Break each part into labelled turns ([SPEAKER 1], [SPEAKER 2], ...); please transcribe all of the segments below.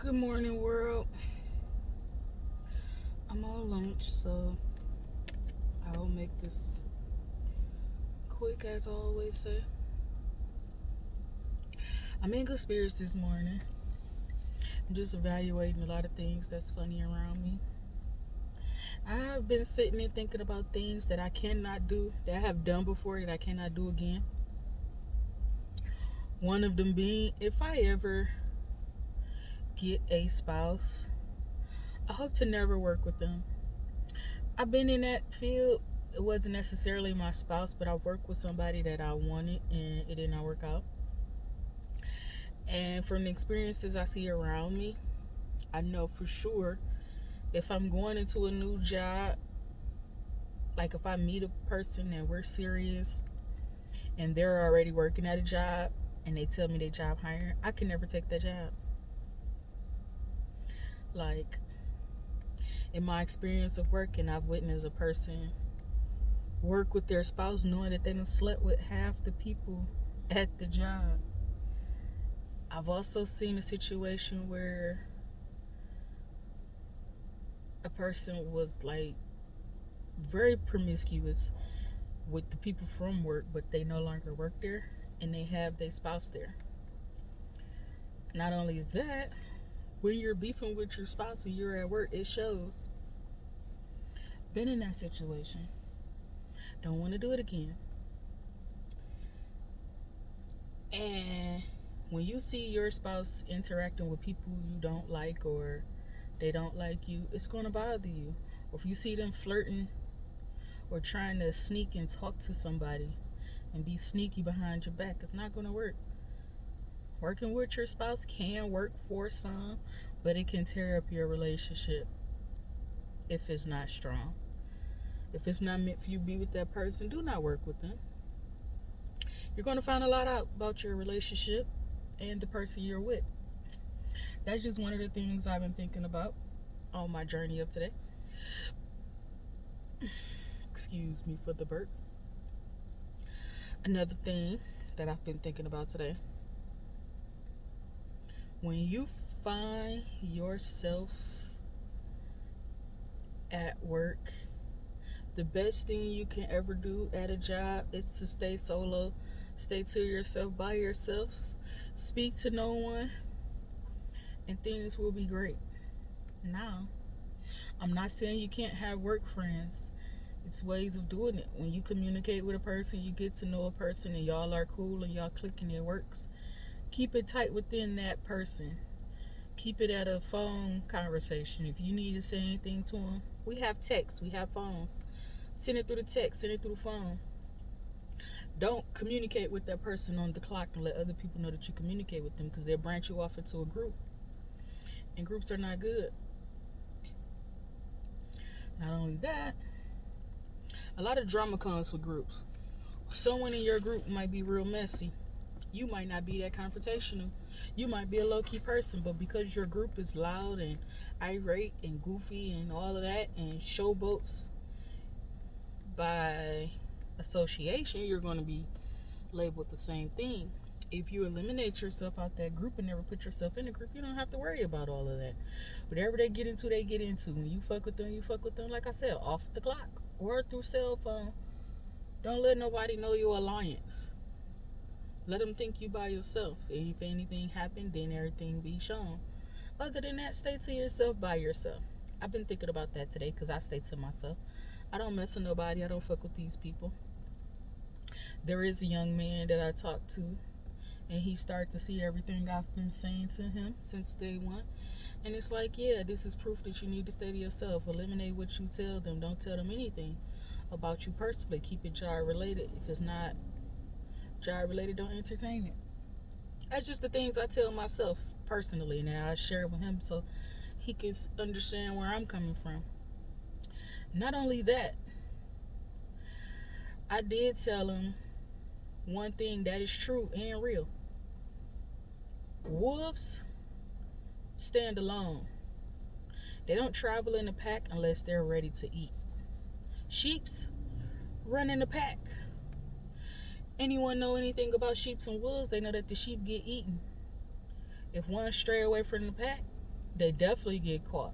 [SPEAKER 1] Good morning, world. I'm on lunch, so I'll make this quick, as I always say. I'm in good spirits this morning. I'm just evaluating a lot of things that's funny around me. I've been sitting and thinking about things that I cannot do, that I have done before, that I cannot do again. One of them being, if I ever get a spouse, I hope to never work with them. I've been in that field. It wasn't necessarily my spouse, but I worked with somebody that I wanted and it did not work out. And from the experiences I see around me, I know for sure if I'm going into a new job, like if I meet a person and we're serious and they're already working at a job and they tell me they job hiring, I can never take that job. Like in my experience of working, I've witnessed a person work with their spouse knowing that they done slept with half the people at the job. I've also seen a situation where a person was like very promiscuous with the people from work, but they no longer work there and they have their spouse there. Not only that, when you're beefing with your spouse and you're at work, it shows. Been in that situation. Don't want to do it again. And when you see your spouse interacting with people you don't like or they don't like you, it's going to bother you. Or if you see them flirting or trying to sneak and talk to somebody and be sneaky behind your back, it's not going to work. Working with your spouse can work for some, but it can tear up your relationship if it's not strong. If it's not meant for you to be with that person, do not work with them. You're going to find a lot out about your relationship and the person you're with. That's just one of the things I've been thinking about on my journey of today. Excuse me for the burp. Another thing that I've been thinking about today. When you find yourself at work, the best thing you can ever do at a job is to stay solo, stay to yourself, by yourself, speak to no one, and things will be great. Now, I'm not saying you can't have work friends. It's ways of doing it. When you communicate with a person, you get to know a person, and y'all are cool and y'all click and it works. Keep it tight within that person. Keep it at a phone conversation. If you need to say anything to them, we have texts, we have phones. Send it through the text, send it through the phone. Don't communicate with that person on the clock and let other people know that you communicate with them, because they'll branch you off into a group. And groups are not good. Not only that, a lot of drama comes with groups. Someone in your group might be real messy. You might not be that confrontational. You might be a low-key person, but because your group is loud and irate and goofy and all of that and showboats by association, you're going to be labeled the same thing. If you eliminate yourself out that group and never put yourself in the group, you don't have to worry about all of that. Whatever they get into, they get into. When you fuck with them, you fuck with them, like I said, off the clock or through cell phone. Don't let nobody know your alliance. Let them think you by yourself. And if anything happened, then everything be shown. Other than that, stay to yourself, by yourself. I've been thinking about that today because I stay to myself. I don't mess with nobody. I don't fuck with these people. There is a young man that I talked to, and he started to see everything I've been saying to him since day one. And it's like, yeah, this is proof that you need to stay to yourself. Eliminate what you tell them. Don't tell them anything about you personally. Keep it job related. If it's not job related, don't entertain it. That's just the things I tell myself personally. Now I share it with him so he can understand where I'm coming from. Not only that, I did tell him one thing that is true and real. Wolves stand alone. They don't travel in a pack unless they're ready to eat. Sheeps run in a pack. Anyone know anything about sheep and wolves? They know that the sheep get eaten. If one stray away from the pack, They definitely get caught.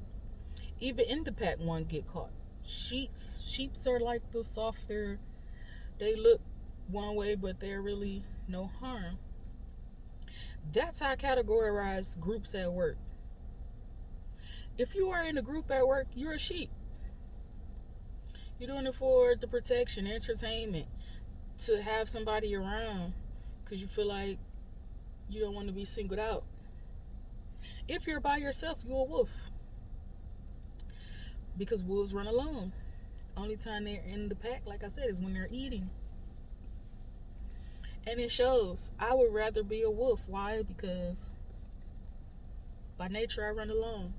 [SPEAKER 1] Even in the pack, one get caught. Sheeps are like the softer. They look one way, but they're really no harm. That's how I categorize groups at work. If you are in a group at work, you're a sheep. You're doing it for the protection, entertainment, to have somebody around because you feel like you don't want to be singled out. If you're by yourself, you're a wolf. Because wolves run alone. Only time they're in the pack, like I said, is when they're eating. And it shows. I would rather be a wolf. Why? Because by nature I run alone.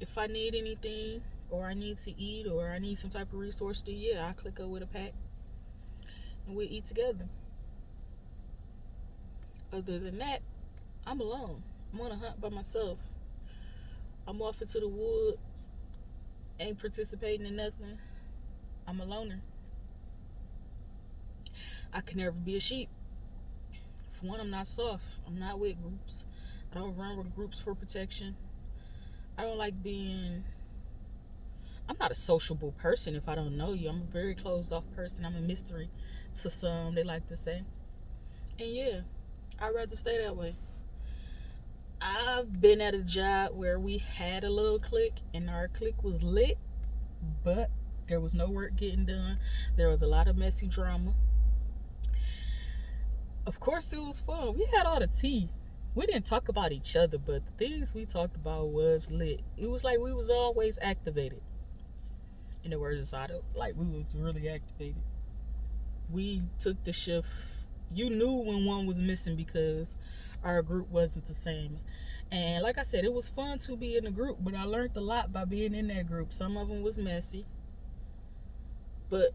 [SPEAKER 1] If I need anything, or I need to eat, or I need some type of resource to, yeah, I click up with a pack and we eat together. Other than that, I'm alone. I'm on a hunt by myself. I'm off into the woods, ain't participating in nothing. I'm a loner. I can never be a sheep. For one, I'm not soft. I'm not with groups. I don't run with groups for protection. I don't like being... I'm not a sociable person if I don't know you. I'm a very closed off person. I'm a mystery to some, they like to say. And yeah, I'd rather stay that way. I've been at a job where we had a little clique and our clique was lit, but there was no work getting done. There was a lot of messy drama. Of course, it was fun. We had all the tea. We didn't talk about each other, but the things we talked about was lit. It was like we was always activated. In the words of Sato, like we was really activated. We took the shift. You knew when one was missing because our group wasn't the same. And like I said, it was fun to be in a group, but I learned a lot by being in that group. Some of them was messy, but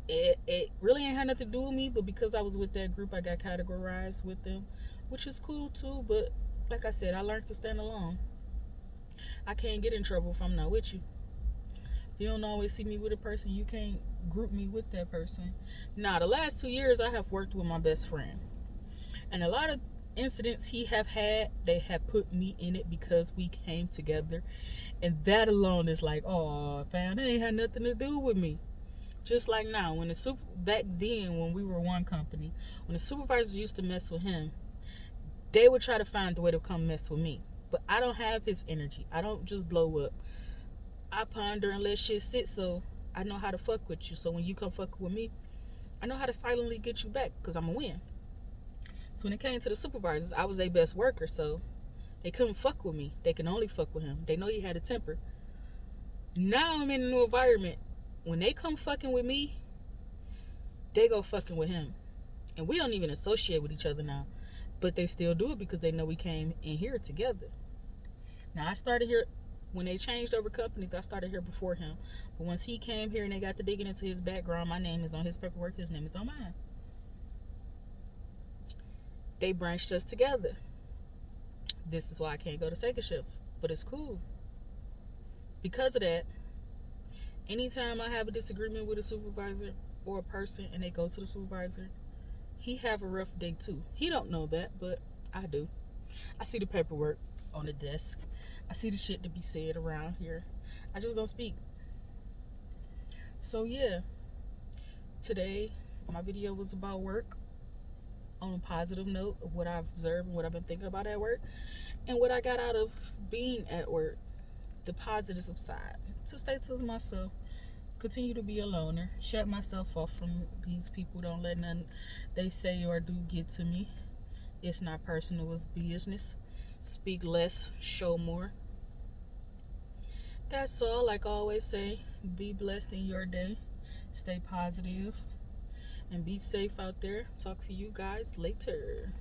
[SPEAKER 1] it really ain't had nothing to do with me. But because I was with that group, I got categorized with them, which is cool too. But like I said, I learned to stand alone. I can't get in trouble if I'm not with you. If you don't always see me with a person, you can't group me with that person. Now, the last 2 years, I have worked with my best friend. And a lot of incidents he have had, they have put me in it because we came together. And that alone is like, oh, fam, that ain't had nothing to do with me. Just like now, back then when we were one company, when the supervisors used to mess with him, they would try to find the way to come mess with me. But I don't have his energy. I don't just blow up. I ponder and let shit sit, so I know how to fuck with you. So when you come fuck with me, I know how to silently get you back because I'm a win. So when it came to the supervisors, I was their best worker, so they couldn't fuck with me. They can only fuck with him. They know he had a temper. Now I'm in a new environment. When they come fucking with me, they go fucking with him. And we don't even associate with each other now. But they still do it because they know we came in here together. Now, I started here... When they changed over companies, I started here before him. But once he came here and they got to digging into his background, my name is on his paperwork, his name is on mine. They branched us together. This is why I can't go to second shift. But it's cool. Because of that, anytime I have a disagreement with a supervisor or a person and they go to the supervisor, he have a rough day too. He don't know that, but I do. I see the paperwork on the desk. I see the shit to be said around here. I just don't speak. So yeah, today my video was about work on a positive note of what I've observed and what I've been thinking about at work and what I got out of being at work. The positive side. To stay to myself. Continue to be a loner. Shut myself off from these people. Don't let nothing they say or do get to me. It's not personal, it's business. Speak less, show more. That's all. Like I always say, be blessed in your day. Stay positive and be safe out there. Talk to you guys later.